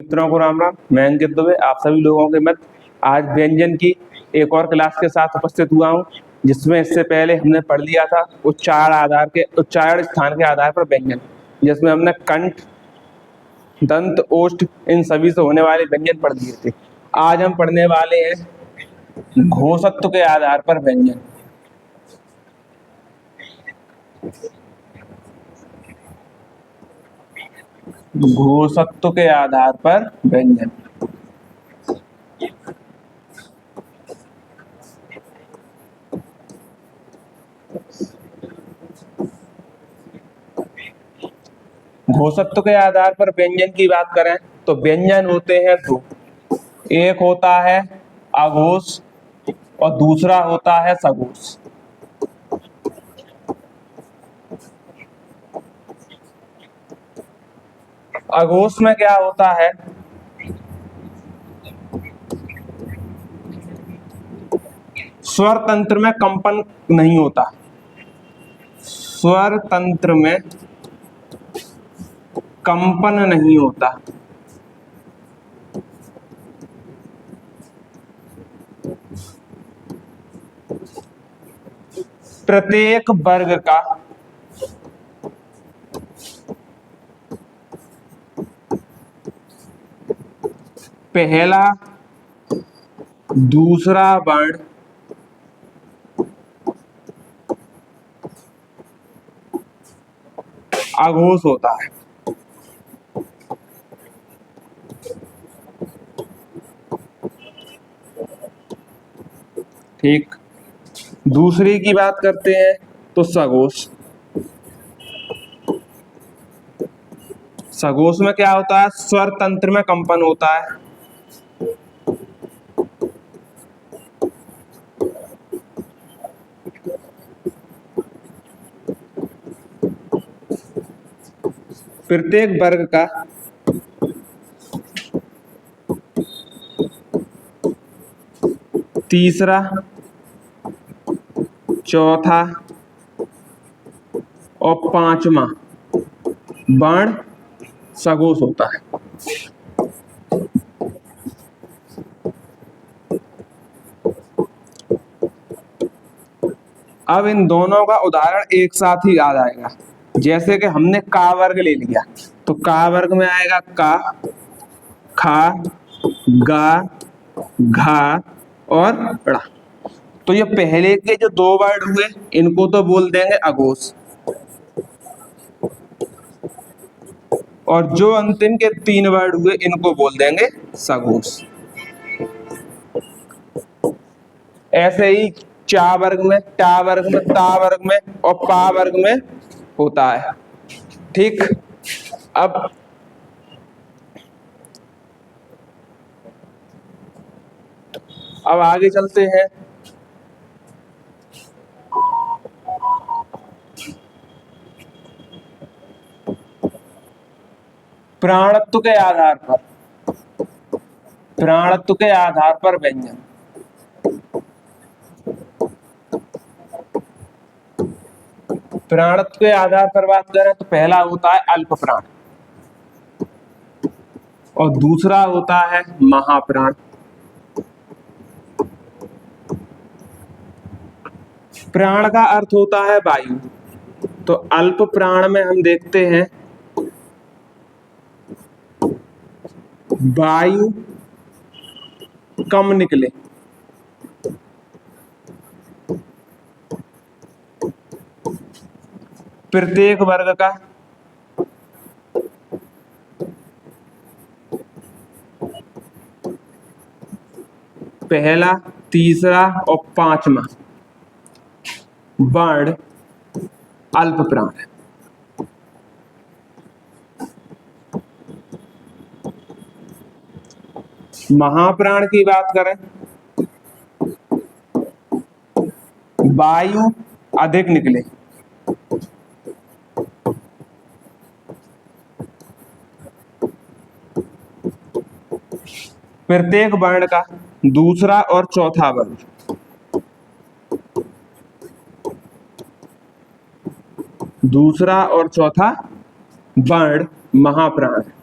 मित्रों को राम राम। मैं अंकित दुबे आप सभी लोगों के मत आज व्यंजन की एक और क्लास के साथ उपस्थित हुआ हूं, जिसमें इससे पहले हमने पढ़ लिया था उच्चारण स्थान के आधार पर व्यंजन, जिसमें हमने कंठ, दंत, ओष्ठ इन सभी से होने वाले व्यंजन पढ़ लिए थे। आज हम पढ़ने वाले हैं घोषत्व के आधार पर व्यंजन। घोषत्व के आधार पर व्यंजन। घोषत्व के आधार पर व्यंजन की बात करें तो व्यंजन होते हैं दो, एक होता है अघोष और दूसरा होता है सघोष। अघोष में क्या होता है, स्वर तंत्र में कंपन नहीं होता, स्वर तंत्र में कंपन नहीं होता। प्रत्येक वर्ग का पहला दूसरा वर्ण अघोष होता है। ठीक, दूसरी की बात करते हैं तो सघोष। सघोष में क्या होता है, स्वर तंत्र में कंपन होता है। प्रत्येक वर्ग का तीसरा, चौथा और पांचवा वर्ण सघोष होता है। अब इन दोनों का उदाहरण एक साथ ही आ जाएगा। जैसे कि हमने का वर्ग ले लिया तो का वर्ग में आएगा का, खा, गा, घा और ड़ा। तो ये पहले के जो दो वर्ड हुए इनको तो बोल देंगे अघोष, और जो अंतिम के तीन वर्ड हुए इनको बोल देंगे सघोष। ऐसे ही चा वर्ग में, टा वर्ग में, ता वर्ग में और पा वर्ग में होता है। ठीक, अब आगे चलते हैं। प्राणत्व के आधार पर, प्राणत्व के आधार पर व्यंजन। प्राणत्व के आधार पर बात करें तो पहला होता है अल्प प्राण और दूसरा होता है महाप्राण। प्राण का अर्थ होता है वायु, तो अल्प प्राण में हम देखते हैं वायु कम निकले। प्रत्येक वर्ग का पहला, तीसरा और पांचवा वर्ण अल्प प्राण है। महाप्राण की बात करें, वायु अधिक निकले। प्रत्येक वर्ण का दूसरा और चौथा वर्ण, दूसरा और चौथा वर्ण महाप्राण है।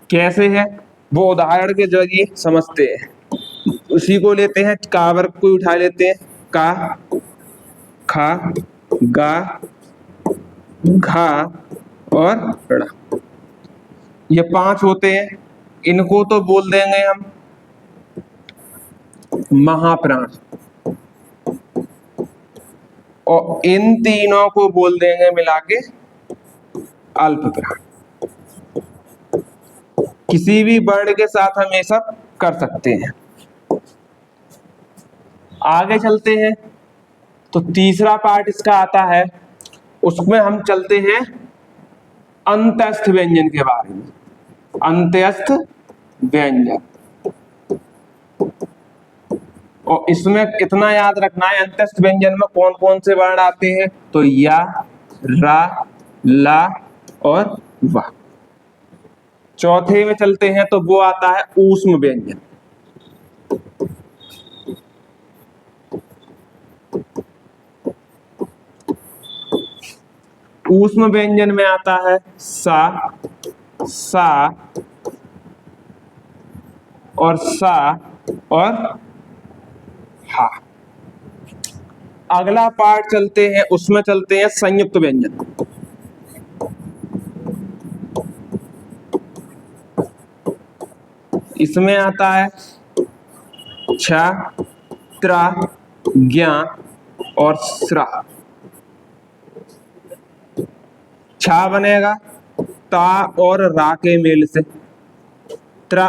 कैसे है वो उदाहरण के जरिए समझते हैं। उसी को लेते हैं, का वर्ग को उठा लेते हैं, का, खा, गा, घा और ड़ा। ये 5 होते हैं। इनको तो बोल देंगे हम महाप्राण, और इन तीनों को बोल देंगे मिला के अल्प प्राण। किसी भी वर्ण के साथ हम ये सब कर सकते हैं। आगे चलते हैं तो तीसरा पार्ट इसका आता है, उसमें हम चलते हैं अंतस्थ व्यंजन के बारे में। अंतस्थ व्यंजन, और इसमें इतना याद रखना है अंतस्थ व्यंजन में कौन कौन से वर्ण आते हैं, तो या, रा, ला और वा। चौथे में चलते हैं तो वो आता है ऊष्म व्यंजन। ऊष्म व्यंजन में आता है सा, सा और सा और हा। अगला पार्ट चलते हैं, उसमें चलते हैं संयुक्त व्यंजन। इसमें आता है छ, त्रा, ज्ञा और स्रा। छा बनेगा ता और रा के मेल से, त्रा